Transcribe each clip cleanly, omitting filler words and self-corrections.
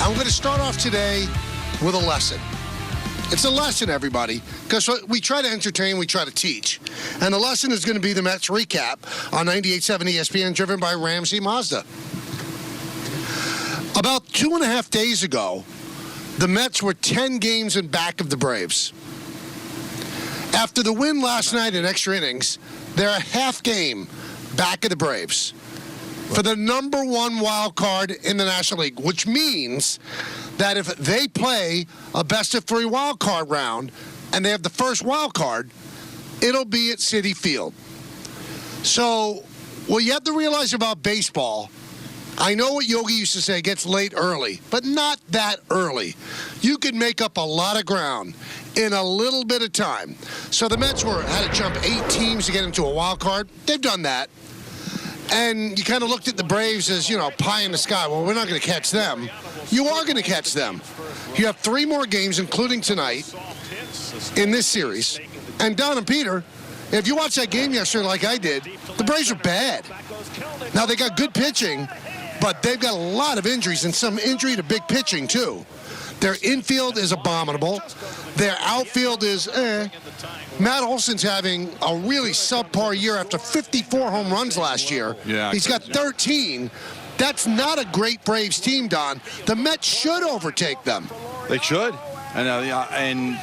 I'm going to start off today with a lesson. It's a lesson, everybody, because we try to entertain, we try to teach. And the lesson is going to be the Mets recap on 98.7 ESPN, driven by Ramsey Mazda. About 2.5 days ago, the Mets were 10 games in back of the Braves. After the win last night in extra innings, they're a half game back of the Braves for the number one wild card in the National League, which means that if they play a best-of-3 wild card round and they have the first wild card, it'll be at Citi Field. So what you have to realize about baseball, I know what Yogi used to say, it gets late early, but not that early. You could make up a lot of ground in a little bit of time. So the Mets had to jump 8 teams to get into a wild card. They've done that. And you kind of looked at the Braves as, pie in the sky. Well, we're not going to catch them. You are going to catch them. You have 3 more games, including tonight, in this series. And Don and Peter, if you watched that game yesterday like I did, the Braves are bad. Now, they got good pitching, but they've got a lot of injuries and some injury to big pitching, too. Their infield is abominable. Their outfield is Matt Olson's having a really subpar year after 54 home runs last year. Yeah, he's got 13. That's not a great Braves team, Don. The Mets should overtake them. They should. And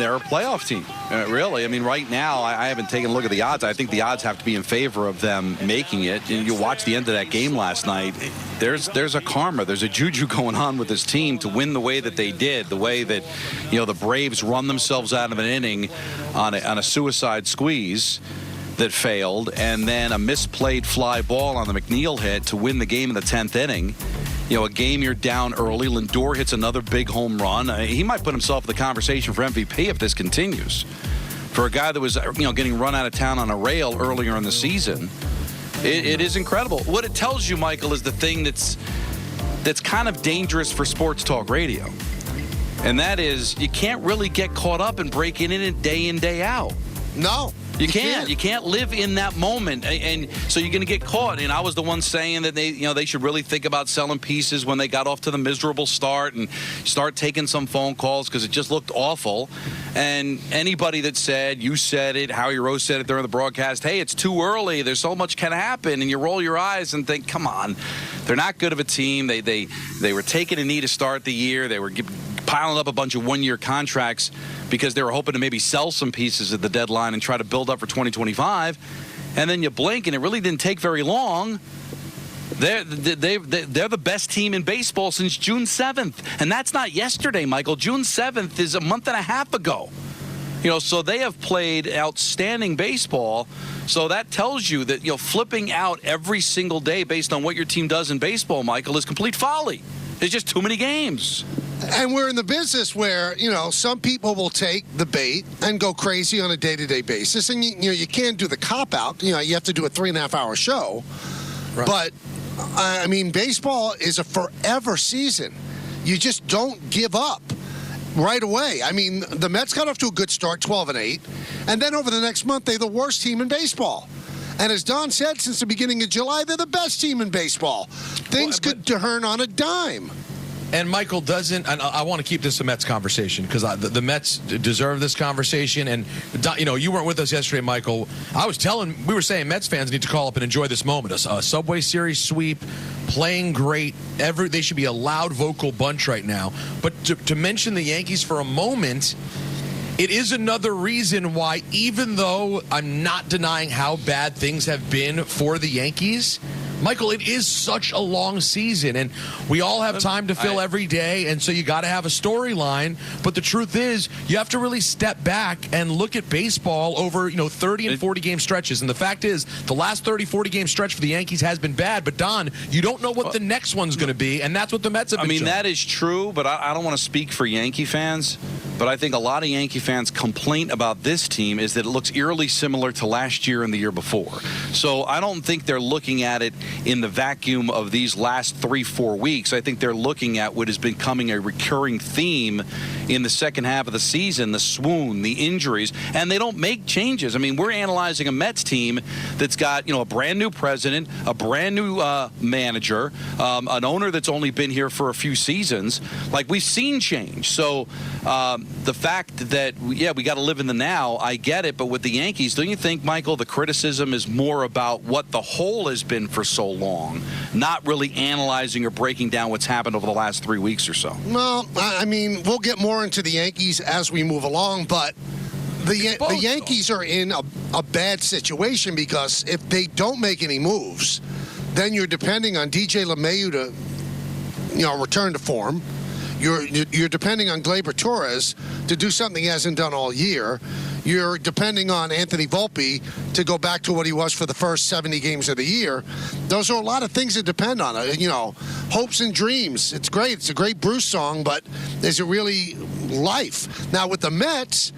they're a playoff team, really. I mean, right now, I haven't taken a look at the odds. I think the odds have to be in favor of them making it. And you watch the end of that game last night. There's a karma. There's a juju going on with this team to win the way that they did, the way that, the Braves run themselves out of an inning on a suicide squeeze that failed, and then a misplayed fly ball on the McNeil hit to win the game in the 10th inning. A game you're down early. Lindor hits another big home run. He might put himself in the conversation for MVP if this continues. For a guy that was, getting run out of town on a rail earlier in the season, it is incredible. What it tells you, Michael, is the thing that's kind of dangerous for sports talk radio. And that is, you can't really get caught up in breaking in day out. No. You can't. You can't live in that moment, and so you're going to get caught. And I was the one saying that they should really think about selling pieces when they got off to the miserable start and start taking some phone calls because it just looked awful. And anybody that said, you said it, Howie Rose said it during the broadcast, hey, it's too early. There's so much can happen, and you roll your eyes and think, come on, they're not good of a team. They were taking a knee to start the year. They were piling up a bunch of one-year contracts because they were hoping to maybe sell some pieces at the deadline and try to build up for 2025. And then you blink, and it really didn't take very long. They're the best team in baseball since June 7th. And that's not yesterday, Michael. June 7th is a month and a half ago. So they have played outstanding baseball. So that tells you that, flipping out every single day based on what your team does in baseball, Michael, is complete folly. There's just too many games. And we're in the business where, some people will take the bait and go crazy on a day-to-day basis. And, you can't do the cop-out. You have to do a 3.5-hour show. Right. But, baseball is a forever season. You just don't give up right away. The Mets got off to a good start, 12-8. And then over the next month, they're the worst team in baseball. And as Don said, since the beginning of July, they're the best team in baseball. Things could turn on a dime. And Michael doesn't, and I want to keep this a Mets conversation because the Mets deserve this conversation. And, you weren't with us yesterday, Michael. We were saying Mets fans need to call up and enjoy this moment. A Subway Series sweep, playing great. They should be a loud vocal bunch right now. But to mention the Yankees for a moment, it is another reason why, even though I'm not denying how bad things have been for the Yankees, Michael, it is such a long season, and we all have time to fill every day, and so you got to have a storyline. But the truth is, you have to really step back and look at baseball over 30 and 40 game stretches. And the fact is, the last 30, 40 game stretch for the Yankees has been bad. But Don, you don't know what the next one's going to be, and that's what the Mets have been showing. That is true, but I don't want to speak for Yankee fans. But I think a lot of Yankee fans' complaint about this team is that it looks eerily similar to last year and the year before. So I don't think they're looking at it in the vacuum of these last 3-4 weeks. I think they're looking at what has been becoming a recurring theme in the second half of the season, the swoon, the injuries, and they don't make changes. I mean, we're analyzing a Mets team that's got, a brand new president, a brand new manager, an owner that's only been here for a few seasons. Like, we've seen change. So the fact that, we got to live in the now, I get it. But with the Yankees, don't you think, Michael, the criticism is more about what the hole has been for so long, not really analyzing or breaking down what's happened over the last 3 weeks or so? Well, I mean, we'll get more into the Yankees as we move along, but the Yankees are in a bad situation because if they don't make any moves, then you're depending on DJ LeMahieu to, return to form. You're depending on Gleyber Torres to do something he hasn't done all year. You're depending on Anthony Volpe to go back to what he was for the first 70 games of the year. Those are a lot of things that depend on it. Hopes and dreams. It's great. It's a great Bruce song, but is it really life? Now with the Mets,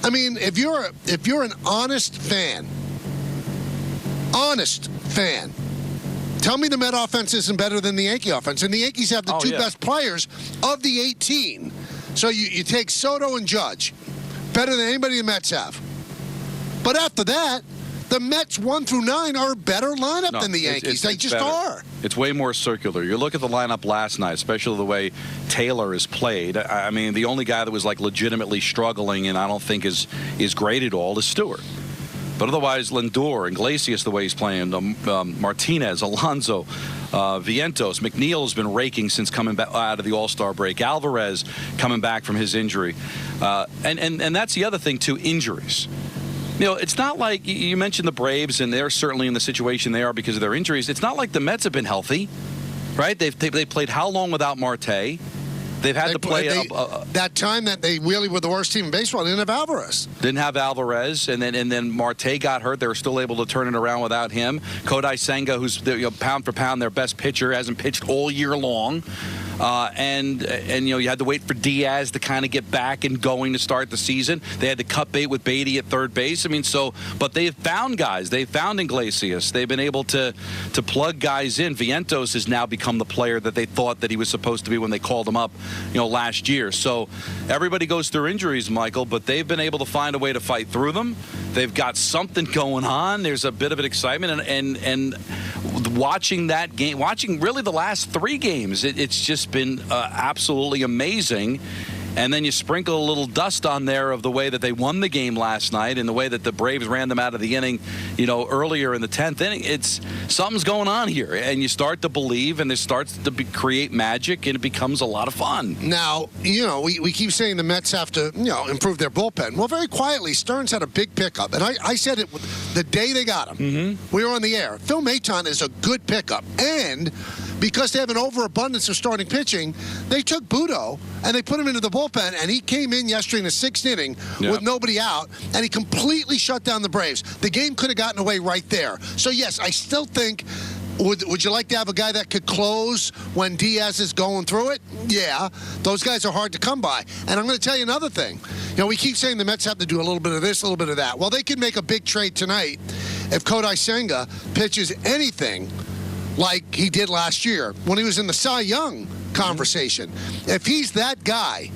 I mean, if you're an honest fan, tell me the Met offense isn't better than the Yankee offense. And the Yankees have the two best players of the 18. So you take Soto and Judge, better than anybody the Mets have. But after that, the Mets 1 through 9 are a better lineup than the Yankees. They just are. It's way more circular. You look at the lineup last night, especially the way Taylor is played. I mean, the only guy that was like legitimately struggling and I don't think is great at all is Stewart. But otherwise, Lindor, Iglesias, the way he's playing, Martinez, Alonso, Vientos, McNeil has been raking since coming back out of the All-Star break. Alvarez coming back from his injury. And that's the other thing, too, injuries. It's not like you mentioned the Braves, and they're certainly in the situation they are because of their injuries. It's not like the Mets have been healthy, right? They played how long without Marte? They've had to play that time that they really were the worst team in baseball. They didn't have Alvarez. And then Marte got hurt. They were still able to turn it around without him. Kodai Senga, who's pound for pound their best pitcher, hasn't pitched all year long. And you had to wait for Diaz to kind of get back and going to start the season. They had to cut bait with Beatty at third base. I mean, but they've found guys. They've found Iglesias. They've been able to plug guys in. Vientos has now become the player that they thought that he was supposed to be when they called him up, last year. So everybody goes through injuries, Michael, but they've been able to find a way to fight through them. They've got something going on. There's a bit of an excitement, and watching that game, watching really the last 3 games, it's just been absolutely amazing. And then you sprinkle a little dust on there of the way that they won the game last night and the way that the Braves ran them out of the inning, earlier in the 10th inning. Something's going on here, and you start to believe, and it starts to create magic, and it becomes a lot of fun. Now, we keep saying the Mets have to, improve their bullpen. Well, very quietly, Stearns had a big pickup, and I said it the day they got him. Mm-hmm. We were on the air. Phil Maton is a good pickup, and because they have an overabundance of starting pitching, they took Budo and they put him into the bullpen, and he came in yesterday in the 6th inning with nobody out, and he completely shut down the Braves. The game could have gotten away right there. So, yes, I still think, would you like to have a guy that could close when Diaz is going through it? Yeah, those guys are hard to come by. And I'm going to tell you another thing. We keep saying the Mets have to do a little bit of this, a little bit of that. Well, they could make a big trade tonight if Kodai Senga pitches anything like he did last year when he was in the Cy Young conversation. If he's that guy,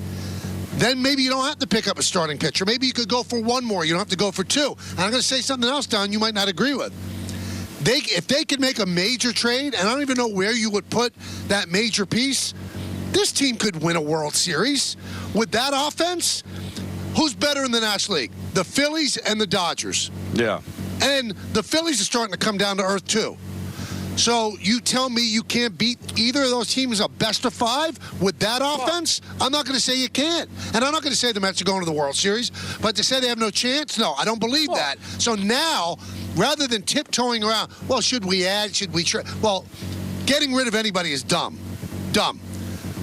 then maybe you don't have to pick up a starting pitcher. Maybe you could go for 1 more. You don't have to go for 2. And I'm going to say something else, Don, you might not agree with. If they could make a major trade, and I don't even know where you would put that major piece, this team could win a World Series. With that offense, who's better in the National League? The Phillies and the Dodgers. Yeah. And the Phillies are starting to come down to earth, too. So you tell me you can't beat either of those teams a best of 5 with that offense? I'm not going to say you can't. And I'm not going to say the Mets are going to the World Series. But to say they have no chance, no, I don't believe that. So now, rather than tiptoeing around, well, should we add, should we try? Well, getting rid of anybody is dumb. Dumb.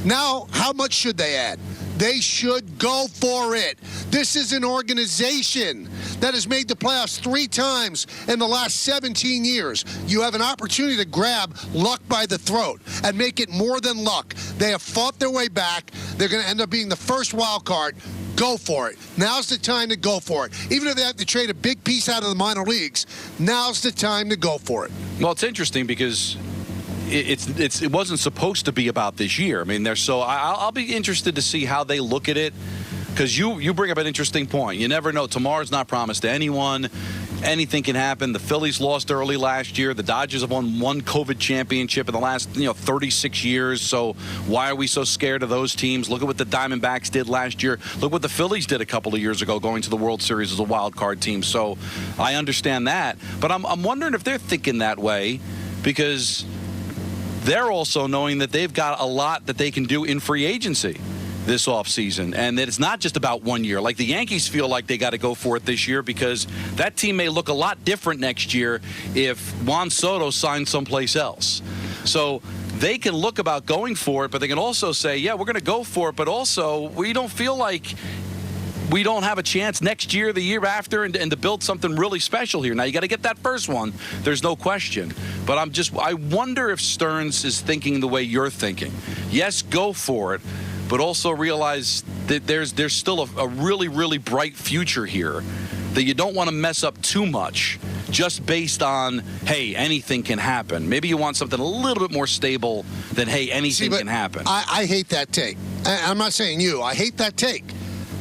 Now, how much should they add? They should go for it. This is an organization that has made the playoffs 3 times in the last 17 years. You have an opportunity to grab luck by the throat and make it more than luck. They have fought their way back. They're going to end up being the first wild card. go for it. Now's the time to go for it. Even if they have to trade a big piece out of the minor leagues, now's the time to go for it. Well, it's interesting because it wasn't supposed to be about this year. I mean, I'll be interested to see how they look at it, because you bring up an interesting point. You never know. Tomorrow's not promised to anyone. Anything can happen. The Phillies lost early last year. The Dodgers have won one COVID championship in the last 36 years. So why are we so scared of those teams? Look at what the Diamondbacks did last year. Look what the Phillies did a couple of years ago, going to the World Series as a wild card team. So I understand that. But I'm wondering if they're thinking that way, because they're also knowing that they've got a lot that they can do in free agency this offseason, and that it's not just about 1 year. Like the Yankees feel like they got to go for it this year, because that team may look a lot different next year if Juan Soto signs someplace else. So they can look about going for it, but they can also say, yeah, we're going to go for it, but also we don't feel like we don't have a chance next year, the year after, and to build something really special here. Now, you got to get that first one. There's no question. But I wonder if Stearns is thinking the way you're thinking. Yes, go for it, but also realize that there's still a really, really bright future here, that you don't want to mess up too much just based on, hey, anything can happen. Maybe you want something a little bit more stable than, hey, anything can happen. I hate that take. I'm not saying you. I hate that take.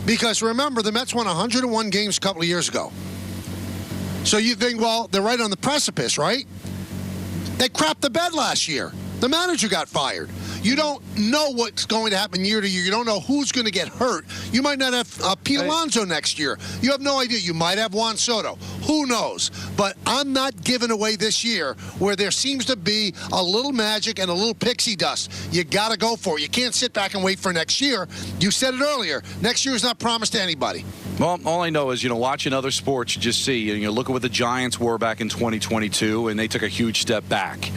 Because remember, the Mets won 101 games a couple of years ago. So you think, well, they're right on the precipice, right? They crapped the bed last year. The manager got fired. You don't know what's going to happen year to year. You don't know who's going to get hurt. You might not have Pete Alonso next year. You have no idea. You might have Juan Soto. Who knows? But I'm not giving away this year where there seems to be a little magic and a little pixie dust. You got to go for it. You can't sit back and wait for next year. You said it earlier. Next year is not promised to anybody. Well, all I know is, watching other sports, you just see, look at what the Giants were back in 2022, and they took a huge step back.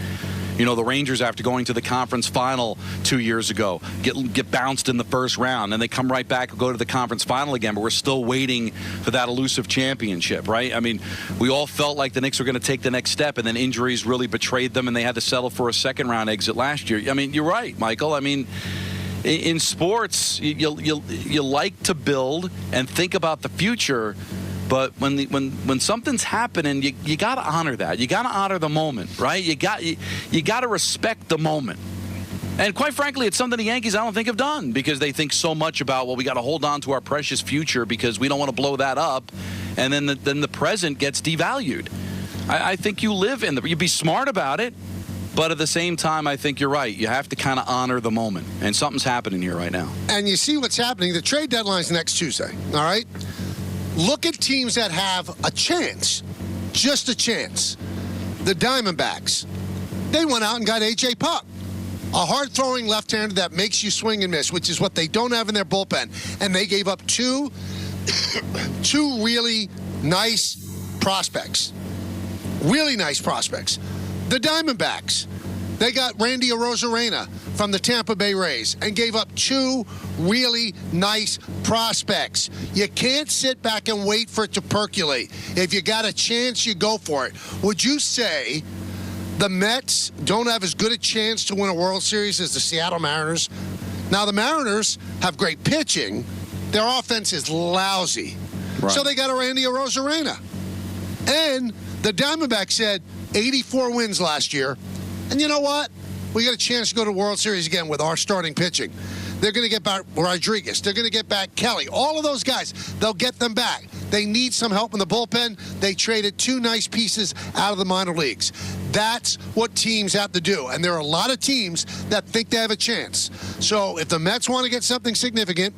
The Rangers, after going to the conference final 2 years ago, get bounced in the first round, and they come right back and go to the conference final again, but we're still waiting for that elusive championship, right? I mean, we all felt like the Knicks were going to take the next step, and then injuries really betrayed them, and they had to settle for a second-round exit last year. I mean, you're right, Michael. I mean, in sports, you like to build and think about the future, but when something's happening, you got to honor that. You got to honor the moment, right? You got to respect the moment. And quite frankly, it's something the Yankees, I don't think, have done, because they think so much about, well, we got to hold on to our precious future because we don't want to blow that up, and then the present gets devalued. I think you be smart about it, but at the same time, I think you're right. You have to kind of honor the moment, and something's happening here right now. And you see what's happening. The trade deadline's next Tuesday, all right? Look at teams that have a chance, just a chance. The Diamondbacks, they went out and got A.J. Puck, a hard-throwing left-hander that makes you swing and miss, which is what they don't have in their bullpen. And they gave up two really nice prospects. Really nice prospects. The Diamondbacks, they got Randy Arozarena from the Tampa Bay Rays and gave up two really nice prospects. You can't sit back and wait for it to percolate. If you got a chance, you go for it. Would you say the Mets don't have as good a chance to win a World Series as the Seattle Mariners? Now, the Mariners have great pitching. Their offense is lousy. Right. So they got a Randy Arozarena. And the Diamondbacks said 84 wins last year. And you know what? We got a chance to go to the World Series again with our starting pitching. They're going to get back Rodriguez. They're going to get back Kelly. All of those guys, they'll get them back. They need some help in the bullpen. They traded two nice pieces out of the minor leagues. That's what teams have to do. And there are a lot of teams that think they have a chance. So if the Mets want to get something significant,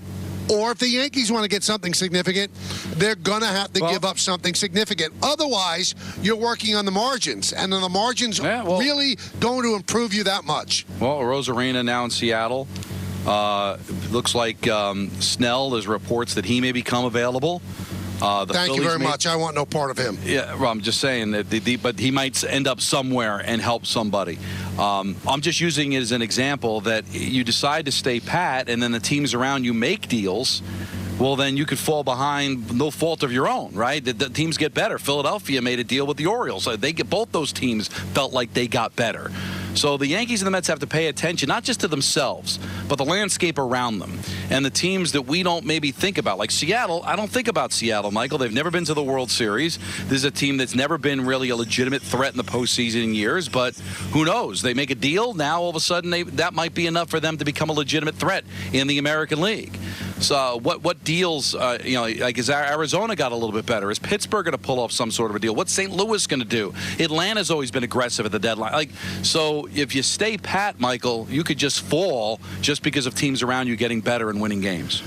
or if the Yankees want to get something significant, they're going to have to give up something significant. Otherwise, you're working on the margins, and then the margins really going to improve you that much. Well, Arozarena now in Seattle. Looks like Snell, there's reports that he may become available. Thank you very much. I want no part of him. Yeah, well, I'm just saying that, but he might end up somewhere and help somebody. I'm just using it as an example that you decide to stay pat, and then the teams around you make deals. Well, then you could fall behind, no fault of your own, right? The teams get better. Philadelphia made a deal with the Orioles. Both those teams felt like they got better. So the Yankees and the Mets have to pay attention, not just to themselves, but the landscape around them. And the teams that we don't maybe think about, like Seattle, I don't think about Seattle, Michael. They've never been to the World Series. This is a team that's never been really a legitimate threat in the postseason in years, but who knows? They make a deal, now all of a sudden that might be enough for them to become a legitimate threat in the American League. So what deals, like is Arizona got a little bit better? Is Pittsburgh going to pull off some sort of a deal? What's St. Louis going to do? Atlanta's always been aggressive at the deadline. So if you stay pat, Michael, you could just fall just because of teams around you getting better and winning games.